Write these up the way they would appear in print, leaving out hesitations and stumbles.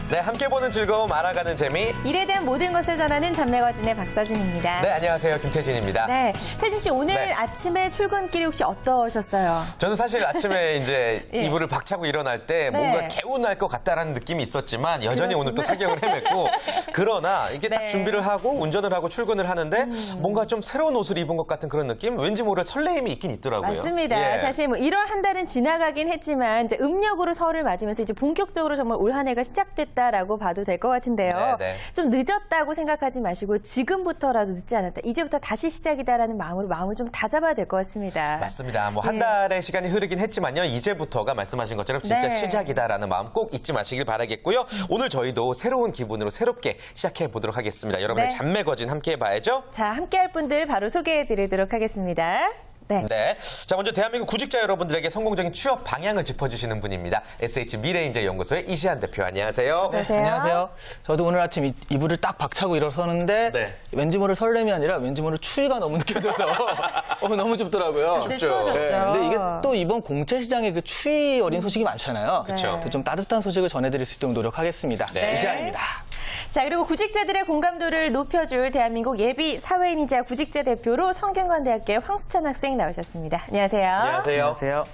네, 함께 보는 즐거움, 알아가는 재미. 일에 대한 모든 것을 전하는 전매거진의 박서진입니다. 네, 안녕하세요. 김태진입니다. 네, 태진 씨 오늘 네. 아침에 출근길이 혹시 어떠셨어요? 저는 사실 아침에 이제 예. 이불을 박차고 일어날 때 네. 뭔가 개운할 것 같다라는 느낌이 있었지만 여전히 오늘 또 사경을 헤맸고 그러나 이게 딱 네. 준비를 하고 운전을 하고 출근을 하는데 뭔가 좀 새로운 옷을 입은 것 같은 그런 느낌? 왠지 모를 설레임이 있긴 있더라고요. 맞습니다. 예. 사실 뭐 1월 한 달은 지나가긴 했지만 이제 음력으로 설을 맞으면서 이제 본격적으로 정말 올 한 해가 시작됐다라고 봐도 될 것 같은데요. 네, 네. 좀 늦었다고 생각하지 마시고 지금부터라도 늦지 않았다. 이제부터 다시 시작이다라는 마음으로 마음을 좀 다잡아야 될 것 같습니다. 맞습니다. 뭐 한 달의 시간이 흐르긴 했지만요. 이제부터가 말씀하신 것처럼 진짜 네. 시작이다라는 마음 꼭 잊지 마시길 바라겠고요. 오늘 저희도 새로운 기분으로 새롭게 시작해 보도록 하겠습니다. 여러분의 네. 잔매거진 함께 해봐야죠. 자, 함께할 분들 바로 소개해드리도록 하겠습니다. 네. 네. 자, 먼저 대한민국 구직자 여러분들에게 성공적인 취업 방향을 짚어주시는 분입니다. SH 미래인재연구소의 이시안 대표, 안녕하세요. 어서 오세요. 안녕하세요. 저도 오늘 아침 이불을 딱 박차고 일어서는데 네. 왠지 모를 설렘이 아니라 왠지 모를 추위가 너무 느껴져서 너무 춥더라고요. 이제 춥죠. 추워졌죠. 네, 근데 이게 또 이번 공채 시장에 그 추위 어린 소식이 많잖아요. 그쵸. 그래서 좀 따뜻한 소식을 전해드릴 수 있도록 노력하겠습니다. 네. 이시안입니다. 자, 그리고 구직자들의 공감도를 높여줄 대한민국 예비 사회인이자 구직자 대표로 성균관대학교의 황수찬 학생 나오셨습니다. 안녕하세요. 안녕하세요.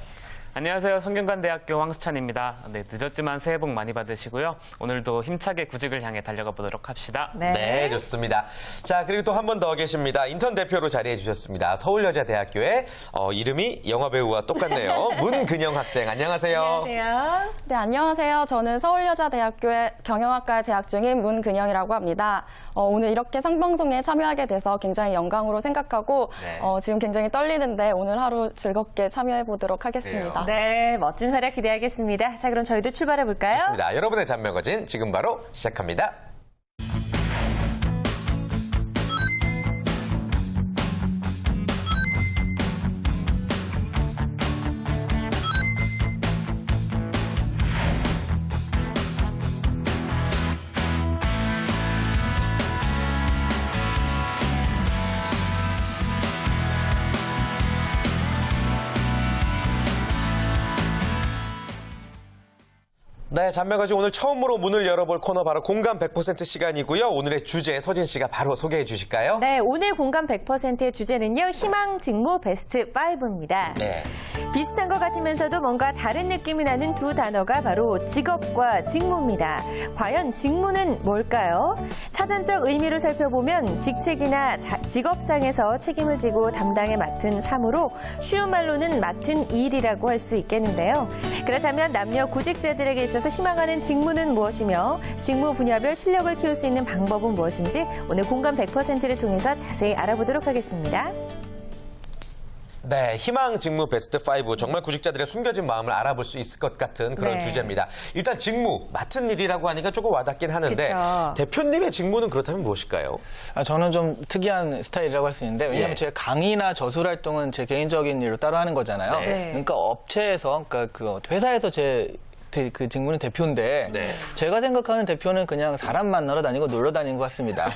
안녕하세요. 성균관대학교 황수찬입니다. 네, 늦었지만 새해 복 많이 받으시고요. 오늘도 힘차게 구직을 향해 달려가 보도록 합시다. 네, 좋습니다. 자, 그리고 또 한 분 더 계십니다. 인턴 대표로 자리해 주셨습니다. 서울여자대학교의 이름이 영화배우와 똑같네요. 문근영 학생, 안녕하세요. 안녕하세요. 네, 안녕하세요. 저는 서울여자대학교의 경영학과에 재학 중인 문근영이라고 합니다. 오늘 이렇게 상방송에 참여하게 돼서 굉장히 영광으로 생각하고 네. 지금 굉장히 떨리는데 오늘 하루 즐겁게 참여해 보도록 하겠습니다. 네, 멋진 활약 기대하겠습니다. 자, 그럼 저희도 출발해 볼까요? 좋습니다. 여러분의 잔매거진 지금 바로 시작합니다. 네, 잔매거진 오늘 처음으로 문을 열어볼 코너 바로 공감 100% 시간이고요. 오늘의 주제 서진 씨가 바로 소개해 주실까요? 네, 오늘 공감 100%의 주제는요. 희망 직무 베스트 5입니다. 네. 비슷한 것 같으면서도 뭔가 다른 느낌이 나는 두 단어가 바로 직업과 직무입니다. 과연 직무는 뭘까요? 사전적 의미로 살펴보면 직책이나 직업상에서 책임을 지고 담당에 맡은 사무로 쉬운 말로는 맡은 일이라고 할 수 있겠는데요. 그렇다면 남녀 구직자들에게 있어서 희망하는 직무는 무엇이며 직무 분야별 실력을 키울 수 있는 방법은 무엇인지 오늘 공감 100%를 통해서 자세히 알아보도록 하겠습니다. 네, 희망 직무 베스트 5. 정말 구직자들의 숨겨진 마음을 알아볼 수 있을 것 같은 그런 네. 주제입니다. 일단 직무, 맡은 일이라고 하니까 조금 와닿긴 하는데 그쵸. 대표님의 직무는 그렇다면 무엇일까요? 저는 좀 특이한 스타일이라고 할 수 있는데 왜냐하면 예. 제가 강의나 저술 활동은 제 개인적인 일로 따로 하는 거잖아요. 네. 그러니까 업체에서, 그러니까 그 회사에서 그 직무는 대표인데 네. 제가 생각하는 대표는 그냥 사람 만나러 다니고 놀러 다니는 것 같습니다.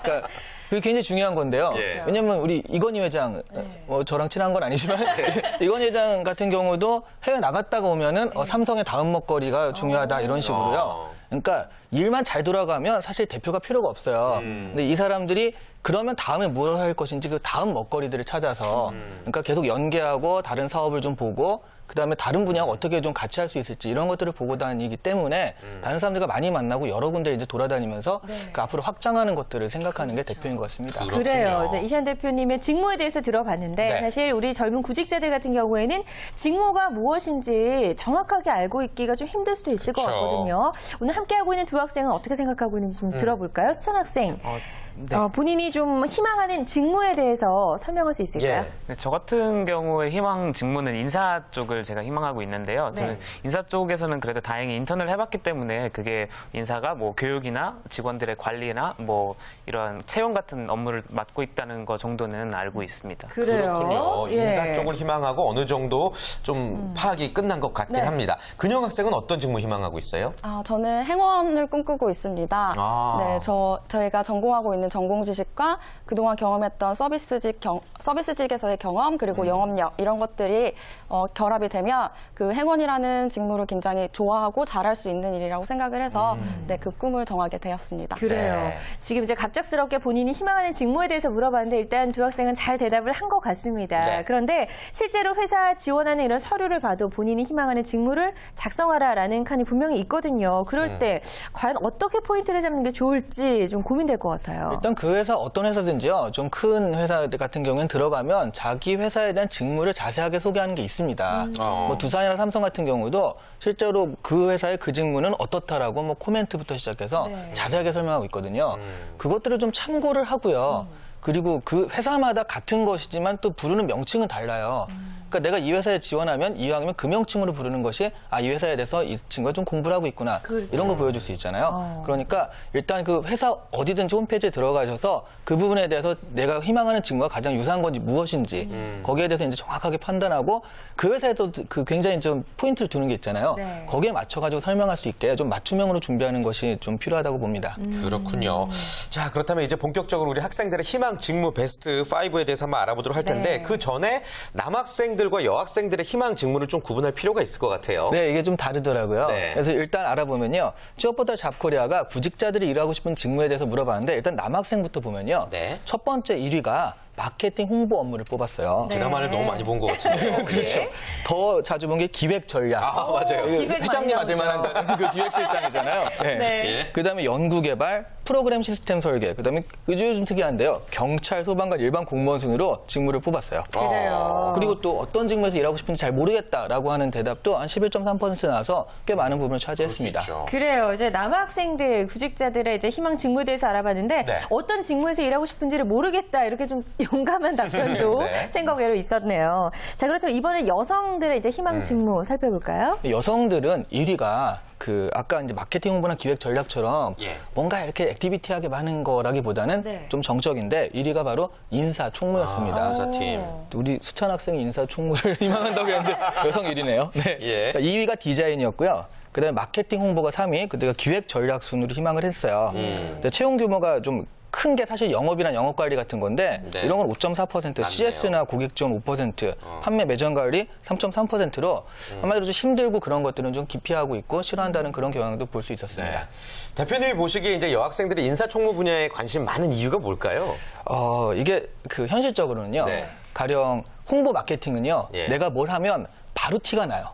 그러니까 그게 굉장히 중요한 건데요. 예. 왜냐하면 우리 이건희 회장, 저랑 친한 건 아니지만 이건희 회장 같은 경우도 해외 나갔다가 오면은 삼성의 다음 먹거리가 중요하다 이런 식으로요. 그러니까 일만 잘 돌아가면 사실 대표가 필요가 없어요. 근데 이 사람들이 그러면 다음에 무엇을 할 것인지 그 다음 먹거리들을 찾아서 그러니까 계속 연계하고 다른 사업을 좀 보고 그다음에 다른 분야가 어떻게 좀 같이 할 수 있을지 이런 것들을 보고 다니기 때문에 다른 사람들과 많이 만나고 여러 군데 이제 돌아다니면서 그 앞으로 확장하는 것들을 생각하는 게 대표인 것 같습니다. 그렇군요. 그래요. 이제 이시안 대표님의 직무에 대해서 들어봤는데 네. 사실 우리 젊은 구직자들 같은 경우에는 직무가 무엇인지 정확하게 알고 있기가 좀 힘들 수도 있을 것 그쵸. 같거든요. 오늘 함께하고 있는 두 학생은 어떻게 생각하고 있는지 좀 들어볼까요? 수찬 학생. 네. 본인이 좀 희망하는 직무에 대해서 설명할 수 있을까요? 예. 네, 저 같은 경우에 희망 직무는 인사 쪽을 제가 희망하고 있는데요. 저는 네. 인사 쪽에서는 그래도 다행히 인턴을 해봤기 때문에 그게 인사가 뭐 교육이나 직원들의 관리나 뭐 이런 채용 같은 업무를 맡고 있다는 거 정도는 알고 있습니다. 그렇군요. 예. 인사 쪽을 희망하고 어느 정도 좀 파악이 끝난 것 같긴 네. 합니다. 근영 학생은 어떤 직무 희망하고 있어요? 저는 행원을 꿈꾸고 있습니다. 아. 네, 저희가 전공하고 있는 있는 전공 지식과 그동안 경험했던 서비스직에서의 경험 그리고 영업력 이런 것들이 결합이 되면 그 행원이라는 직무를 굉장히 좋아하고 잘할 수 있는 일이라고 생각을 해서 네, 그 꿈을 정하게 되었습니다. 그래요. 네. 지금 이제 갑작스럽게 본인이 희망하는 직무에 대해서 물어봤는데 일단 두 학생은 잘 대답을 한 것 같습니다. 네. 그런데 실제로 회사 지원하는 이런 서류를 봐도 본인이 희망하는 직무를 작성하라라는 칸이 분명히 있거든요. 그럴 때 과연 어떻게 포인트를 잡는 게 좋을지 좀 고민될 것 같아요. 일단 그 회사 어떤 회사든지요. 좀 큰 회사 같은 경우에는 들어가면 자기 회사에 대한 직무를 자세하게 소개하는 게 있습니다. 뭐 두산이나 삼성 같은 경우도 실제로 그 회사의 그 직무는 어떻다라고 뭐 코멘트부터 시작해서 네. 자세하게 설명하고 있거든요. 그것들을 좀 참고를 하고요. 그리고 그 회사마다 같은 것이지만 또 부르는 명칭은 달라요. 그러니까 내가 이 회사에 지원하면 이왕이면 그 명칭으로 부르는 것이 이 회사에 대해서 이 친구가 좀 공부를 하고 있구나. 그렇죠. 이런 거 보여줄 수 있잖아요. 그러니까 일단 그 회사 어디든지 홈페이지에 들어가셔서 그 부분에 대해서 내가 희망하는 직무가 가장 유사한 건지 무엇인지 거기에 대해서 이제 정확하게 판단하고 그 회사에도 그 굉장히 좀 포인트를 두는 게 있잖아요. 네. 거기에 맞춰가지고 설명할 수 있게 좀 맞춤형으로 준비하는 것이 좀 필요하다고 봅니다. 그렇군요. 자, 그렇다면 이제 본격적으로 우리 학생들의 희망 직무 베스트 5에 대해서 한번 알아보도록 할 텐데 네. 그 전에 남학생들과 여학생들의 희망 직무를 좀 구분할 필요가 있을 것 같아요. 네, 이게 좀 다르더라고요. 네. 그래서 일단 알아보면요. 취업포털 잡코리아가 구직자들이 일하고 싶은 직무에 대해서 물어봤는데 일단 남학생부터 보면요. 네. 첫 번째 1위가 마케팅 홍보 업무를 뽑았어요. 드라마를 너무 많이 본 것 같은데요. 그렇죠. 더 자주 본 게 기획 전략. 아, 맞아요. 이게 기획 회장님 많이 아들만 나오죠. 한다는 그 기획실장이잖아요. 네. 네. 예. 그다음에 연구개발, 프로그램 시스템 설계, 그다음에 요즘 특이한데요. 경찰, 소방관, 일반 공무원 순으로 직무를 뽑았어요. 그래요. 그리고 또 어떤 직무에서 일하고 싶은지 잘 모르겠다라고 하는 대답도 한 11.3% 나와서 꽤 많은 부분을 차지했습니다. 있죠. 그래요. 이제 남학생들, 구직자들의 이제 희망 직무에 대해서 알아봤는데 네. 어떤 직무에서 일하고 싶은지를 모르겠다 이렇게 좀 용감한 답변도 네. 생각외로 있었네요. 자, 그렇다면 이번에 여성들의 이제 희망 직무 살펴볼까요? 여성들은 1위가 그 아까 이제 마케팅 홍보나 기획 전략처럼 예. 뭔가 이렇게 액티비티하게 많은 거라기보다는 네. 좀 정적인데 1위가 바로 인사 총무였습니다. 인사팀. 우리 수찬 학생이 인사 총무를 희망한다고 했는데 여성 1위네요. 네. 예. 그러니까 2위가 디자인이었고요. 그다음에 마케팅 홍보가 3위, 그다음에 기획 전략 순으로 희망을 했어요. 근데 채용 규모가 좀 큰 게 사실 영업이나 영업 관리 같은 건데 네. 이런 건 5.4%, CS나 고객 지원 5%, 판매 매장 관리 3.3%로 한마디로 좀 힘들고 그런 것들은 좀 기피하고 있고 싫어한다는 그런 경향도 볼 수 있었습니다. 네. 대표님이 보시기에 이제 여학생들이 인사총무 분야에 관심 많은 이유가 뭘까요? 이게 그 현실적으로는요. 네. 가령 홍보 마케팅은요. 예. 내가 뭘 하면 바로 티가 나요.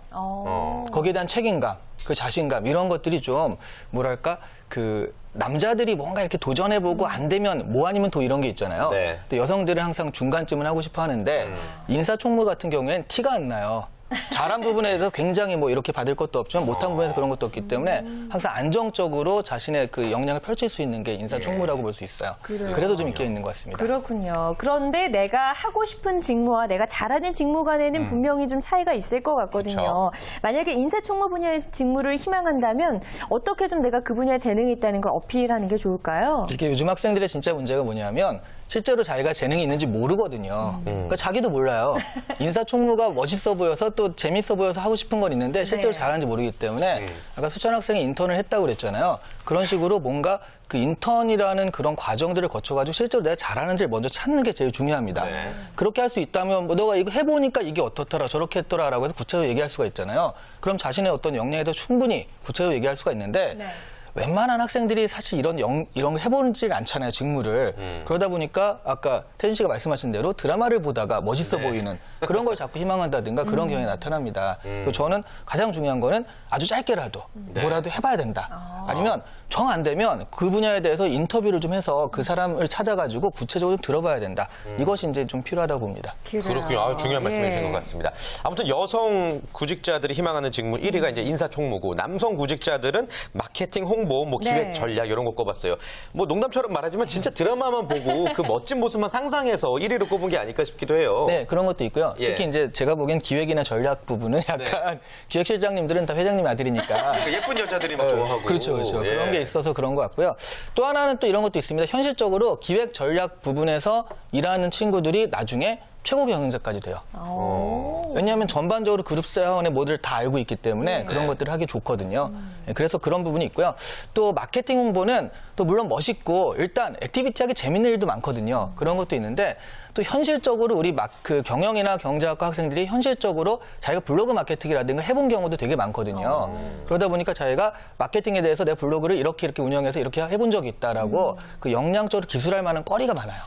거기에 대한 책임감, 그 자신감 이런 것들이 좀 뭐랄까 그 남자들이 뭔가 이렇게 도전해보고 안 되면 뭐 아니면 또 이런 게 있잖아요. 네. 근데 여성들은 항상 중간쯤은 하고 싶어 하는데 인사총무 같은 경우에는 티가 안 나요. 잘한 부분에 대해서 굉장히 뭐 이렇게 받을 것도 없지만 못한 부분에서 그런 것도 없기 때문에 항상 안정적으로 자신의 그 역량을 펼칠 수 있는 게 인사총무라고 볼 수 있어요. 그래서 좀 인기가 있는 것 같습니다. 그렇군요. 그런데 내가 하고 싶은 직무와 내가 잘하는 직무 간에는 분명히 좀 차이가 있을 것 같거든요. 만약에 인사총무 분야의 직무를 희망한다면 어떻게 좀 내가 그 분야에 재능이 있다는 걸 어필하는 게 좋을까요? 이렇게 요즘 학생들의 진짜 문제가 뭐냐면 실제로 자기가 재능이 있는지 모르거든요. 그러니까 자기도 몰라요. 인사총무가 멋있어 보여서 또 재밌어 보여서 하고 싶은 건 있는데 실제로 네. 잘하는지 모르기 때문에 아까 수찬 학생이 인턴을 했다고 그랬잖아요. 그런 식으로 뭔가 그 인턴이라는 그런 과정들을 거쳐가지고 실제로 내가 잘하는지를 먼저 찾는 게 제일 중요합니다. 네. 그렇게 할 수 있다면 뭐 너가 이거 해보니까 이게 어떻더라 저렇게 했더라라고 해서 구체적으로 얘기할 수가 있잖아요. 그럼 자신의 어떤 역량에 대해서 충분히 구체적으로 얘기할 수가 있는데 네. 웬만한 학생들이 사실 이런 거 해보질 않잖아요, 직무를. 그러다 보니까 아까 태진 씨가 말씀하신 대로 드라마를 보다가 멋있어 보이는 그런 걸 자꾸 희망한다든가 그런 경향이 나타납니다. 그래서 저는 가장 중요한 거는 아주 짧게라도 뭐라도 해봐야 된다. 아니면 정 안 되면 그 분야에 대해서 인터뷰를 좀 해서 그 사람을 찾아가지고 구체적으로 좀 들어봐야 된다. 이것이 이제 좀 필요하다고 봅니다. 그렇군요. 아주 중요한 말씀해 주신 것 같습니다. 아무튼 여성 구직자들이 희망하는 직무 1위가 이제 인사총무고 남성 구직자들은 마케팅 홍보, 뭐 기획 네. 전략 이런 거 꼽았어요. 뭐 농담처럼 말하지만 진짜 드라마만 보고 그 멋진 모습만 상상해서 1위로 꼽은 게 아닐까 싶기도 해요. 네, 그런 것도 있고요. 예. 특히 이제 제가 보기엔 기획이나 전략 부분은 약간 기획실장님들은 다 회장님 아들이니까. 그 예쁜 여자들이 막 좋아하고. 그렇죠, 그렇죠. 예. 그런 게 있어서 그런 것 같고요. 또 하나는 또 이런 것도 있습니다. 현실적으로 기획 전략 부분에서 일하는 친구들이 나중에 최고 경영자까지 돼요. 오. 왜냐하면 전반적으로 그룹 사원의 모델을 다 알고 있기 때문에 그런 것들을 하기 좋거든요. 그래서 그런 부분이 있고요. 또 마케팅 홍보는 또 물론 멋있고 일단 액티비티하기 재밌는 일도 많거든요. 그런 것도 있는데 또 현실적으로 우리 그 경영이나 경제학과 학생들이 현실적으로 자기가 블로그 마케팅이라든가 해본 경우도 되게 많거든요. 그러다 보니까 자기가 마케팅에 대해서 내 블로그를 이렇게 운영해서 이렇게 해본 적이 있다라고 그 역량적으로 기술할 만한 거리가 많아요.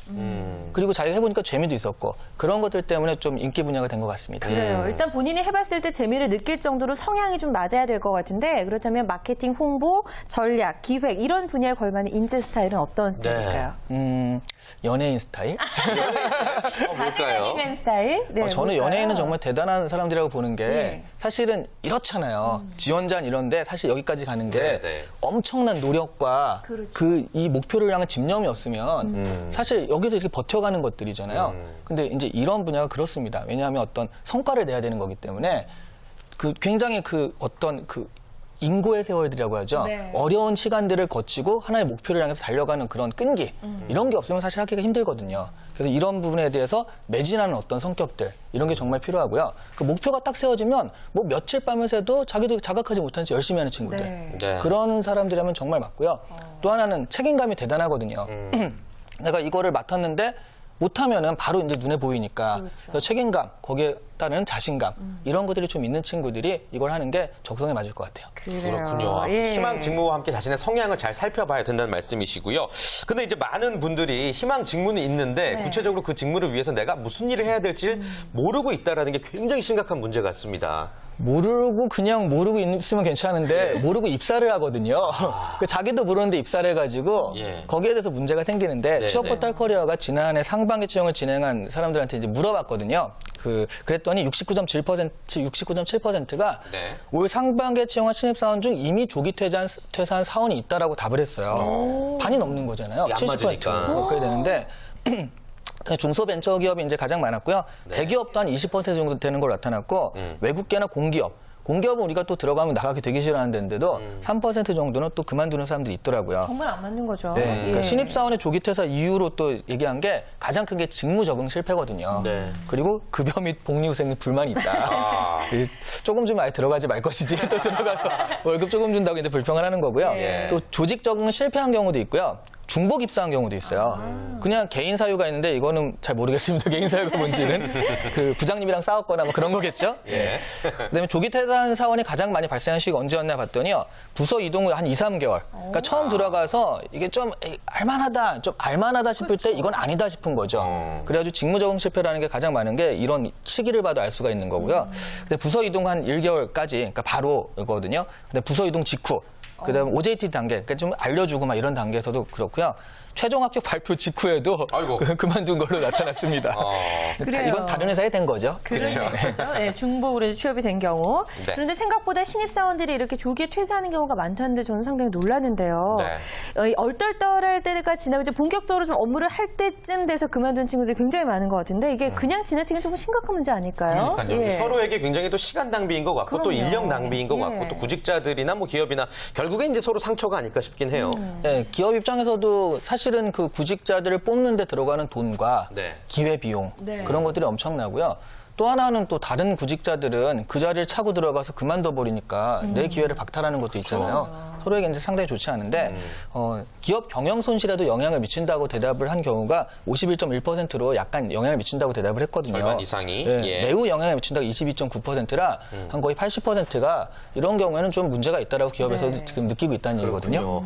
그리고 자기가 해보니까 재미도 있었고 그런 것들 때문에 좀 인기 분야가 된 것 같습니다. 그래요. 일단 본인이 해봤을 때 재미를 느낄 정도로 성향이 좀 맞아야 될 것 같은데 그렇다면 마케팅, 홍보, 전략, 기획 이런 분야에 걸맞는 인재 스타일은 어떤 스타일일까요? 연예인 스타일? 뭘까요? 연예인 스타일? 네, 저는 뭘까요? 연예인은 정말 대단한 사람들이라고 보는 게 네. 사실은 이렇잖아요. 지원자는 이런데 사실 여기까지 가는 게 네, 네. 엄청난 노력과 그렇죠. 이 목표를 향한 집념이 없으면 사실 여기서 이렇게 버텨가는 것들이잖아요. 근데 이제 이런 분야가 그렇습니다. 왜냐하면 어떤 성과를 내야 되는 거기 때문에 그 굉장히 그 어떤 그 인고의 세월들이라고 하죠. 네. 어려운 시간들을 거치고 하나의 목표를 향해서 달려가는 그런 끈기 이런 게 없으면 사실 하기가 힘들거든요. 그래서 이런 부분에 대해서 매진하는 어떤 성격들 이런 게 정말 필요하고요. 그 목표가 딱 세워지면 뭐 며칠 밤을 새도 자기도 자각하지 못한 채 열심히 하는 친구들 네. 네. 그런 사람들이라면 정말 맞고요. 또 하나는 책임감이 대단하거든요. 내가 이거를 맡았는데 못하면은 바로 이제 눈에 보이니까 그래서 책임감 거기에 따른 자신감 이런 것들이 좀 있는 친구들이 이걸 하는 게 적성에 맞을 것 같아요. 그렇군요. 예. 희망 직무와 함께 자신의 성향을 잘 살펴봐야 된다는 말씀이시고요. 근데 이제 많은 분들이 희망 직무는 있는데 구체적으로 그 직무를 위해서 내가 무슨 일을 해야 될지 모르고 있다는 게 굉장히 심각한 문제 같습니다. 모르고 그냥 모르고 있으면 괜찮은데 모르고 입사를 하거든요. 그 자기도 모르는데 입사를 해가지고 예. 거기에 대해서 문제가 생기는데 네, 취업포털 커리어가 지난해 상반기 채용을 진행한 사람들한테 이제 물어봤거든요. 그랬더니 69.7%가 네. 올 상반기에 채용한 신입사원 중 이미 조기 퇴사한 사원이 있다라고 답을 했어요. 반이 넘는 거잖아요. 이게 안 70% 맞으니까. 그렇게 되는데 중소벤처기업이 이제 가장 많았고요. 대기업도 한 20% 정도 되는 걸로 나타났고 외국계나 공기업은 우리가 또 들어가면 나가기 되게 싫어하는 데인데도 3% 정도는 또 그만두는 사람들이 있더라고요. 정말 안 맞는 거죠. 네, 그러니까 예. 신입사원의 조기 퇴사 이유로 또 얘기한 게 가장 큰 게 직무 적응 실패거든요. 네. 그리고 급여 및 복리후생에 불만이 있다. 조금 좀 아예 들어가지 말 것이지 또 들어가서 월급 조금 준다고 이제 불평을 하는 거고요. 예. 또 조직 적응 실패한 경우도 있고요. 중복 입사한 경우도 있어요. 그냥 개인 사유가 있는데 이거는 잘 모르겠습니다. 개인 사유가 뭔지는 그 부장님이랑 싸웠거나 뭐 그런 거겠죠. 예. 그다음에 조기 퇴사한 사원이 가장 많이 발생한 시기가 언제였나 봤더니요. 부서 이동을 한 2, 3개월. 그러니까 처음 들어가서 이게 좀 알만하다 싶을 때 이건 아니다 싶은 거죠. 그래가지고 직무 적응 실패라는 게 가장 많은 게 이런 시기를 봐도 알 수가 있는 거고요. 근데 부서 이동 한 1개월까지 그러니까 바로거든요. 근데 부서 이동 직후 그다음에 OJT 단계, 그러니까 좀 알려주고 막 이런 단계에서도 그렇고요. 최종 합격 발표 직후에도 아이고. 그만둔 걸로 나타났습니다. 그래요. 이건 다른 회사에 된 거죠. 그렇죠. 네, 중복으로 이제 취업이 된 경우. 네. 그런데 생각보다 신입사원들이 이렇게 조기에 퇴사하는 경우가 많다는데 저는 상당히 놀랐는데요. 네. 얼떨떨할 때가 지나고 이제 본격적으로 좀 업무를 할 때쯤 돼서 그만둔 친구들이 굉장히 많은 것 같은데 이게 그냥 지나치기는 조금 심각한 문제 아닐까요? 그러니까요. 예. 서로에게 굉장히 또 시간 낭비인 것 같고 또 그럼요. 인력 낭비인 것 예. 같고 또 구직자들이나 뭐 기업이나 결국엔 이제 서로 상처가 아닐까 싶긴 해요. 네, 기업 입장에서도 사실은 그 구직자들을 뽑는 데 들어가는 돈과 네. 기회 비용 네. 그런 것들이 엄청나고요. 또 하나는 또 다른 구직자들은 그 자리를 차고 들어가서 그만둬 버리니까 내 기회를 박탈하는 것도 있잖아요. 서로에게 이제 상당히 좋지 않은데 기업 경영 손실에도 영향을 미친다고 대답을 한 경우가 51.1%로 약간 영향을 미친다고 대답을 했거든요. 절반 이상이. 네, 예. 매우 영향을 미친다고 22.9%라 한 거의 80%가 이런 경우에는 좀 문제가 있다라고 기업에서도 네. 지금 느끼고 있다는 얘기거든요. 그렇군요.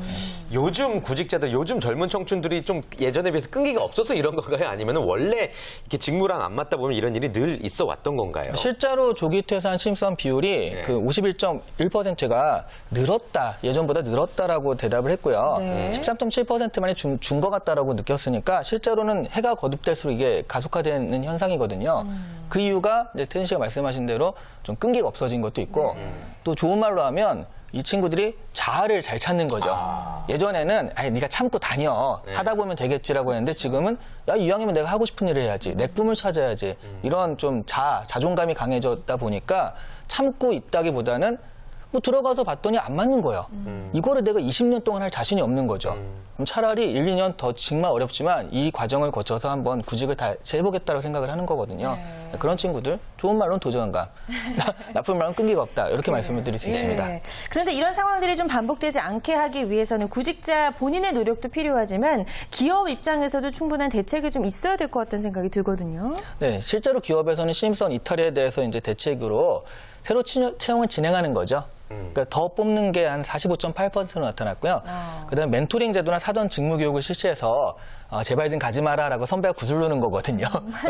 요즘 구직자들, 요즘 젊은 청춘들이 좀 예전에 비해서 끈기가 없어서 이런 건가요? 아니면 원래 이렇게 직무랑 안 맞다 보면 이런 일이 늘 있어 왔던 건가요? 실제로 조기 퇴사한 신입사원 비율이 네. 그 51.1%가 늘었다, 예전보다 늘었다라고 대답을 했고요. 네. 13.7%만이 준 것 같다라고 느꼈으니까 실제로는 해가 거듭될수록 이게 가속화되는 현상이거든요. 그 이유가 이제 태진 씨가 말씀하신 대로 좀 끈기가 없어진 것도 있고 또 좋은 말로 하면 이 친구들이 자아를 잘 찾는 거죠. 예전에는 네가 참고 다녀 하다 보면 되겠지라고 했는데 지금은 야 이왕이면 내가 하고 싶은 일을 해야지 내 꿈을 찾아야지 이런 좀 자존감이 강해졌다 보니까 참고 있다기보다는 뭐 들어가서 봤더니 안 맞는 거예요. 이거를 내가 20년 동안 할 자신이 없는 거죠. 그럼 차라리 1, 2년 더 정말 어렵지만 이 과정을 거쳐서 한번 구직을 다 해보겠다고 생각을 하는 거거든요. 그런 친구들 좋은 말로는 도전감, 나쁜 말로는 끈기가 없다 이렇게 말씀을 드릴 수 있습니다. 네. 그런데 이런 상황들이 좀 반복되지 않게 하기 위해서는 구직자 본인의 노력도 필요하지만 기업 입장에서도 충분한 대책이 좀 있어야 될 것 같다는 생각이 들거든요. 네, 실제로 기업에서는 신입사원 이탈에 대해서 이제 대책으로 새로 채용을 진행하는 거죠. 그러니까 더 뽑는 게 한 45.8%로 나타났고요. 그다음에 멘토링 제도나 사전 직무 교육을 실시해서 제발 좀 가지 마라라고 선배가 구슬르는 거거든요.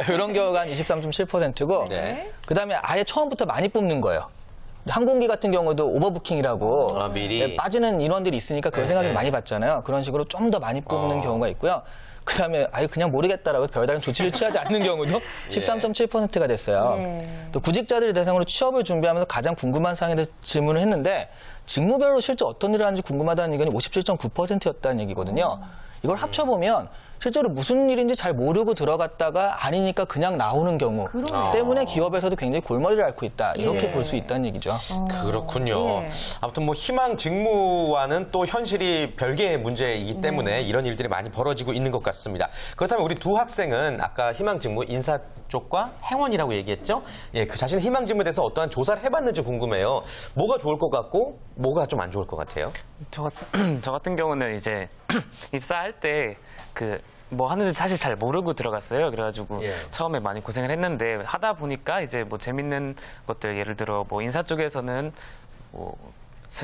이런 경우가 한 23.7%고 네. 그다음에 아예 처음부터 많이 뽑는 거예요. 항공기 같은 경우도 오버부킹이라고 미리. 빠지는 인원들이 있으니까 그런 생각을 많이 받잖아요. 그런 식으로 좀 더 많이 뽑는 경우가 있고요. 그다음에 아예 그냥 모르겠다라고 별다른 조치를 취하지 않는 경우도 13.7%가 됐어요. 또 구직자들을 대상으로 취업을 준비하면서 가장 궁금한 사항에 대해서 질문을 했는데 직무별로 실제 어떤 일을 하는지 궁금하다는 의견이 57.9%였다는 얘기거든요. 이걸 합쳐보면 실제로 무슨 일인지 잘 모르고 들어갔다가 아니니까 그냥 나오는 경우 때문에 기업에서도 굉장히 골머리를 앓고 있다. 이렇게 볼 수 있다는 얘기죠. 그렇군요. 아무튼 뭐 희망 직무와는 또 현실이 별개의 문제이기 때문에 이런 일들이 많이 벌어지고 있는 것 같습니다. 그렇다면 우리 두 학생은 아까 희망 직무 인사 쪽과 행원이라고 얘기했죠? 예, 그 자신의 희망 직무에 대해서 어떠한 조사를 해봤는지 궁금해요. 뭐가 좋을 것 같고 뭐가 좀 안 좋을 것 같아요? 저 같은 경우는 이제 입사할 때 뭐 하는지 사실 잘 모르고 들어갔어요. 그래가지고 처음에 많이 고생을 했는데 하다 보니까 이제 뭐 재밌는 것들 예를 들어 뭐 인사 쪽에서는 뭐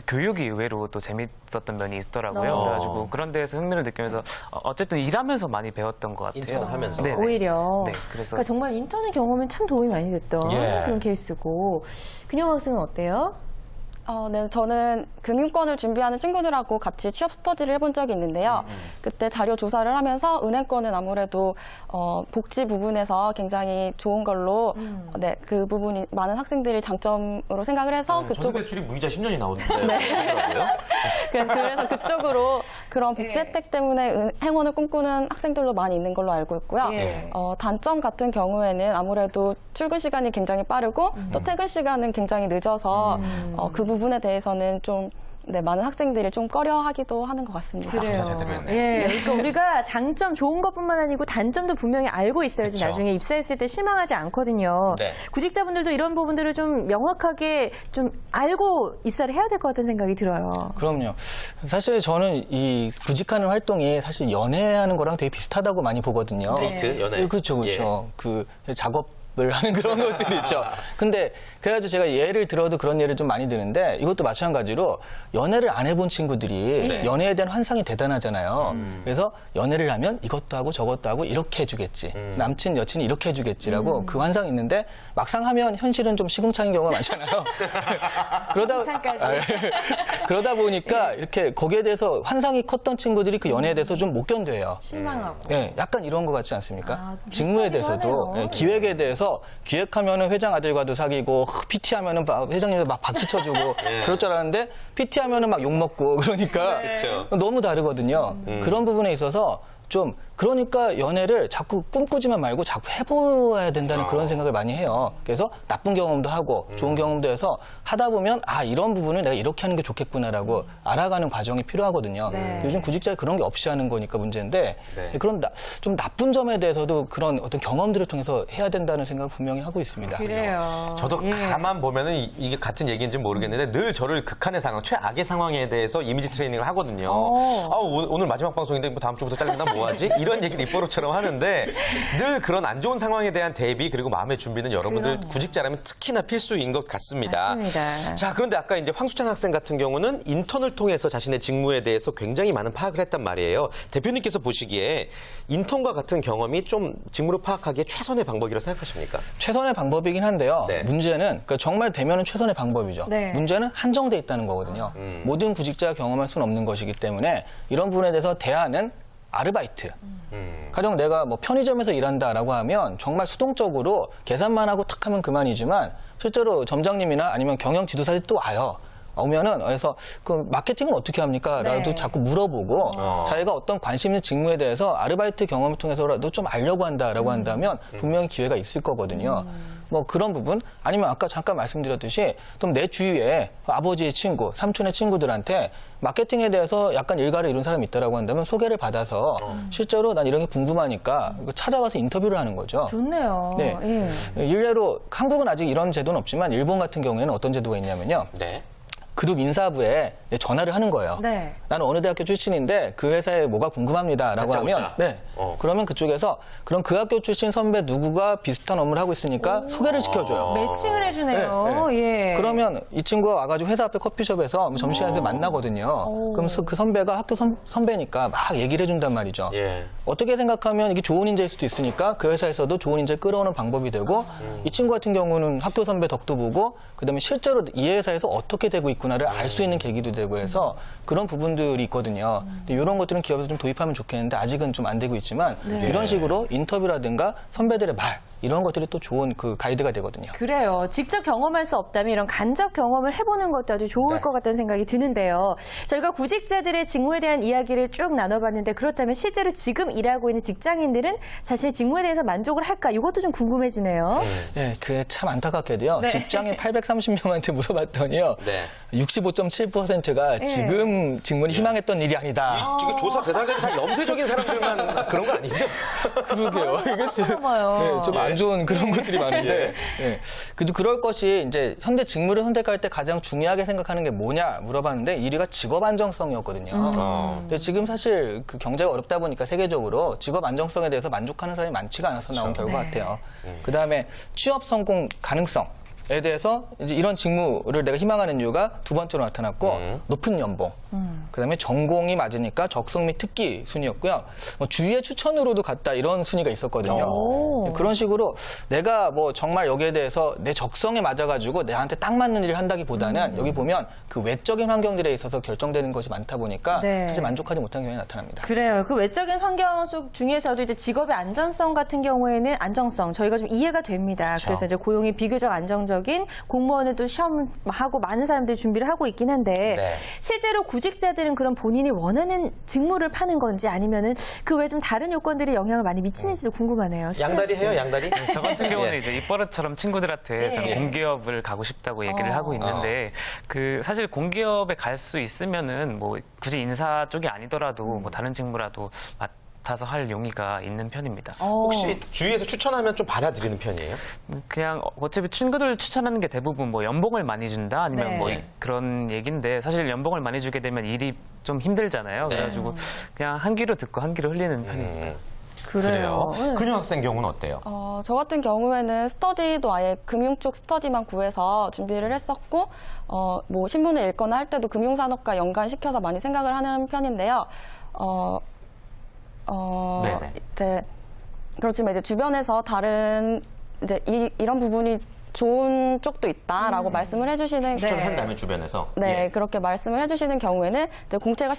교육이 의외로 또 재밌었던 면이 있더라고요. 그래가지고 그런 데에서 흥미를 느끼면서 어쨌든 일하면서 많이 배웠던 것 같아요. 인턴을 하면서. 네, 네. 오히려. 네, 그래서 그러니까 정말 인턴의 경험은 참 도움이 많이 됐던 그런 케이스고. 근영 학생은 어때요? 네, 저는 금융권을 준비하는 친구들하고 같이 취업 스터디를 해본 적이 있는데요. 그때 자료 조사를 하면서 은행권은 아무래도 복지 부분에서 굉장히 좋은 걸로 네, 그 부분이 많은 학생들이 장점으로 생각을 해서 전세 그쪽 대출이 무이자 10년이 나오는데. 그러더라고요. 그래서 그쪽으로 그런 복지 혜택 때문에 행원을 꿈꾸는 학생들도 많이 있는 걸로 알고 있고요. 단점 같은 경우에는 아무래도 출근 시간이 굉장히 빠르고 또 퇴근 시간은 굉장히 늦어서 그 부분에 대해서는 좀 네, 많은 학생들이 좀 꺼려하기도 하는 것 같습니다. 예, 그러니까 우리가 장점 좋은 것뿐만 아니고 단점도 분명히 알고 있어야지 그쵸. 나중에 입사했을 때 실망하지 않거든요. 네. 구직자분들도 이런 부분들을 좀 명확하게 좀 알고 입사를 해야 될 것 같은 생각이 들어요. 그럼요. 사실 저는 이 구직하는 활동이 사실 연애하는 거랑 되게 비슷하다고 많이 보거든요. 데이트, 연애. 예, 그렇죠, 그렇죠. 그 작업을 하는 그런 것들이 있죠. 근데 그래가지고 제가 예를 들어도 그런 예를 좀 많이 드는데 이것도 마찬가지로 연애를 안 해본 친구들이 연애에 대한 환상이 대단하잖아요. 그래서 연애를 하면 이것도 하고 저것도 하고 이렇게 해주겠지. 남친, 여친이 이렇게 해주겠지라고 그 환상이 있는데 막상 하면 현실은 좀 시궁창인 경우가 많잖아요. 그러다 보니까 이렇게 거기에 대해서 환상이 컸던 친구들이 그 연애에 대해서 좀 못 견뎌요. 실망하고. 예, 약간 이런 것 같지 않습니까? 비슷하기도 직무에 대해서도 하네요. 예, 기획에 대해서 기획하면은 회장 아들과도 사귀고 PT 하면은 회장님도 막 박수 쳐주고 그럴 줄 알았는데 PT 하면은 막 욕 먹고 그러니까 그쵸. 너무 다르거든요. 그런 부분에 있어서 좀 그러니까 연애를 자꾸 꿈꾸지만 말고 자꾸 해보아야 된다는 그런 생각을 많이 해요. 그래서 나쁜 경험도 하고 좋은 경험도 해서 하다 보면 아 이런 부분을 내가 이렇게 하는 게 좋겠구나라고 알아가는 과정이 필요하거든요. 요즘 구직자에 그런 게 없이 하는 거니까 문제인데 그런 좀 나쁜 점에 대해서도 그런 어떤 경험들을 통해서 해야 된다는 생각을 분명히 하고 있습니다. 그래요. 저도 가만 보면은 이게 같은 얘기인지 모르겠는데 늘 저를 극한의 상황, 최악의 상황에 대해서 이미지 트레이닝을 하거든요. 오늘 마지막 방송인데 뭐 다음 주부터 잘린다 뭐하지? 이런 얘기를 입버릇처럼 하는데 늘 그런 안 좋은 상황에 대한 대비 그리고 마음의 준비는 여러분들 구직자라면 특히나 필수인 것 같습니다. 맞습니다. 자, 그런데 아까 이제 황수찬 학생 같은 경우는 인턴을 통해서 자신의 직무에 대해서 굉장히 많은 파악을 했단 말이에요. 대표님께서 보시기에 인턴과 같은 경험이 좀 직무를 파악하기에 최선의 방법이라고 생각하십니까? 최선의 방법이긴 한데요. 네. 문제는 그러니까 정말 되면은 최선의 방법이죠. 네. 문제는 한정돼 있다는 거거든요. 모든 구직자가 경험할 수는 없는 것이기 때문에 이런 부분에 대해서 대안은 아르바이트. 가령 내가 뭐 편의점에서 일한다라고 하면 정말 수동적으로 계산만 하고 탁 하면 그만이지만 실제로 점장님이나 아니면 경영 지도사들이 또 와요. 오면은 그래서 그 마케팅은 어떻게 합니까? 라도 자꾸 물어보고 자기가 어떤 관심 있는 직무에 대해서 아르바이트 경험을 통해서라도 좀 알려고 한다라고 한다면 분명히 기회가 있을 거거든요. 뭐 그런 부분 아니면 아까 잠깐 말씀드렸듯이 좀 내 주위에 아버지의 친구, 삼촌의 친구들한테 마케팅에 대해서 약간 일가를 이룬 사람이 있다라고 한다면 소개를 받아서 실제로 난 이런 게 궁금하니까 찾아가서 인터뷰를 하는 거죠. 좋네요. 네. 예. 일례로 한국은 아직 이런 제도는 없지만 일본 같은 경우에는 어떤 제도가 있냐면요. 네. 그룹 인사부에 전화를 하는 거예요. 네. 나는 어느 대학교 출신인데 그 회사에 뭐가 궁금합니다라고 다짜고짜. 하면 네. 그러면 그쪽에서 그럼 그 학교 출신 선배 누구가 비슷한 업무를 하고 있으니까 소개를 시켜줘요. 매칭을 해주네요. 예. 그러면 이 친구가 와가지고 회사 앞에 커피숍에서 점심시간에 만나거든요. 그럼 그 선배가 학교 선배니까 막 얘기를 해준단 말이죠. 예. 어떻게 생각하면 이게 좋은 인재일 수도 있으니까 그 회사에서도 좋은 인재 끌어오는 방법이 되고 이 친구 같은 경우는 학교 선배 덕도 보고 그다음에 실제로 이 회사에서 어떻게 되고 있구나를 알 수 있는 계기도 되고 해서 그런 부분들이 있거든요. 근데 이런 것들은 기업에서 좀 도입하면 좋겠는데 아직은 좀 안 되고 있지만 이런 식으로 인터뷰라든가 선배들의 말 이런 것들이 또 좋은 그 가이드가 되거든요. 그래요. 직접 경험할 수 없다면 이런 간접 경험을 해보는 것도 아주 좋을 것 같다는 생각이 드는데요. 저희가 구직자들의 직무에 대한 이야기를 쭉 나눠봤는데 그렇다면 실제로 지금 일하고 있는 직장인들은 자신의 직무에 대해서 만족을 할까? 이것도 좀 궁금해지네요. 네, 그게 참 안타깝게도요. 네. 직장인 830명한테 물어봤더니요. 네. 65.7%가 지금 직무는 희망했던 일이 아니다. 지금 조사 대상자들이 다 염세적인 사람들만 그런 거 아니죠? 그러게요. 이게 봐요. 네, 좀 안 좋은 그런 것들이 많은데. 네. 그래도 그럴 것이 이제 현재 직무를 선택할 때 가장 중요하게 생각하는 게 뭐냐 물어봤는데 1위가 직업 안정성이었거든요. 근데 지금 사실 그 경제가 어렵다 보니까 세계적으로 직업 안정성에 대해서 만족하는 사람이 많지가 않아서 나온 결과 같아요. 그다음에 취업 성공 가능성. 에 대해서 이제 이런 직무를 내가 희망하는 이유가 두 번째로 나타났고 높은 연봉, 그다음에 전공이 맞으니까 적성 및 특기 순이었고요. 뭐 주위의 추천으로도 갔다 이런 순위가 있었거든요. 그런 식으로 내가 뭐 정말 여기에 대해서 내 적성에 맞아가지고 내한테 딱 맞는 일을 한다기보다는 여기 보면 그 외적인 환경들에 있어서 결정되는 것이 많다 보니까 네. 사실 만족하지 못한 경우가 나타납니다. 그래요. 그 외적인 환경 속 중에서도 이제 직업의 안전성 같은 경우에는 안정성 저희가 좀 이해가 됩니다. 그래서 이제 고용이 비교적 안정적인 공무원을 또 시험하고 많은 사람들이 준비를 하고 있긴 한데 네. 실제로 구직자들은 그런 본인이 원하는 직무를 파는 건지 아니면은 그 외에 좀 다른 요건들이 영향을 많이 미치는지도 궁금하네요. 양다리 해요, 양다리? 저 같은 경우는 예. 이제 입버릇처럼 친구들한테 저는 공기업을 가고 싶다고 얘기를 하고 있는데 그 사실 공기업에 갈 수 있으면은 뭐 굳이 인사 쪽이 아니더라도 뭐 다른 직무라도 맡아서 할 용의가 있는 편입니다. 혹시 주위에서 추천하면 좀 받아들이는 편이에요? 그냥 어차피 친구들 추천하는 게 대부분 뭐 연봉을 많이 준다 아니면 네. 뭐 그런 얘기인데 사실 연봉을 많이 주게 되면 일이 좀 힘들잖아요. 그래가지고 그냥 한 귀로 듣고 한 귀로 흘리는 편입니다. 그래요. 근영 학생 경우는 어때요? 저 같은 경우에는 스터디도 아예 금융 쪽 스터디만 구해서 준비를 했었고, 뭐 신문을 읽거나 할 때도 금융산업과 연관시켜서 많이 생각을 하는 편인데요. 네네. 이제 그렇지만 이제 주변에서 다른 이제 이런 부분이 좋은 쪽도 있다라고 말씀을 해주시는 추천한다면 주변에서? 네, 예. 그렇게 말씀을 해주시는 경우에는 이제 공채가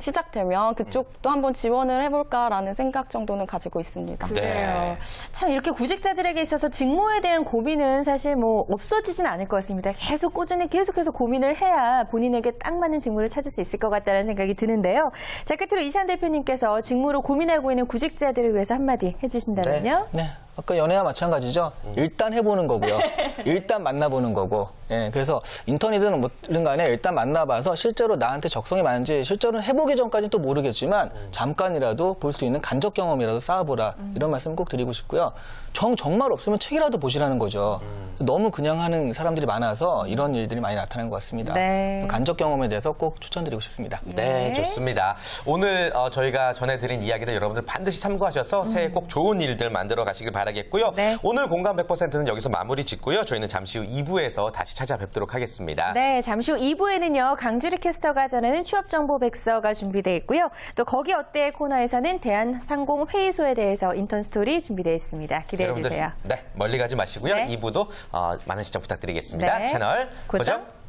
시작되면 그쪽도 한번 지원을 해볼까라는 생각 정도는 가지고 있습니다. 그래요. 참 이렇게 구직자들에게 있어서 직무에 대한 고민은 사실 뭐 없어지진 않을 것 같습니다. 계속 꾸준히 계속해서 고민을 해야 본인에게 딱 맞는 직무를 찾을 수 있을 것 같다는 생각이 드는데요. 자, 끝으로 이시안 대표님께서 직무로 고민하고 있는 구직자들을 위해서 한마디 해주신다면요? 네. 아까 연애와 마찬가지죠. 일단 해보는 거고요. 일단 만나보는 거고. 예, 그래서 인턴이든 뭐든 간에 일단 만나봐서 실제로 나한테 적성이 맞는지 실제로는 해보기 전까지는 또 모르겠지만 잠깐이라도 볼 수 있는 간접 경험이라도 쌓아보라. 이런 말씀 꼭 드리고 싶고요. 정말 없으면 책이라도 보시라는 거죠. 너무 그냥 하는 사람들이 많아서 이런 일들이 많이 나타나는 것 같습니다. 네. 그래서 간접 경험에 대해서 꼭 추천드리고 싶습니다. 네, 좋습니다. 오늘 저희가 전해드린 이야기들 여러분들 반드시 참고하셔서 새해 꼭 좋은 일들 만들어 가시길 바라겠고요. 네. 오늘 공감 100%는 여기서 마무리 짓고요. 저희는 잠시 후 2부에서 다시 찾아뵙도록 하겠습니다. 네, 잠시 후 2부에는요. 강주리 캐스터가 전하는 취업정보 백서가 준비되어 있고요. 또 거기 어때 코너에서는 대한상공회의소에 대해서 인턴 스토리 준비되어 있습니다. 기대해 여러분들, 주세요. 네, 멀리 가지 마시고요. 네. 2부도 많은 시청 부탁드리겠습니다. 네. 채널 고정. 고정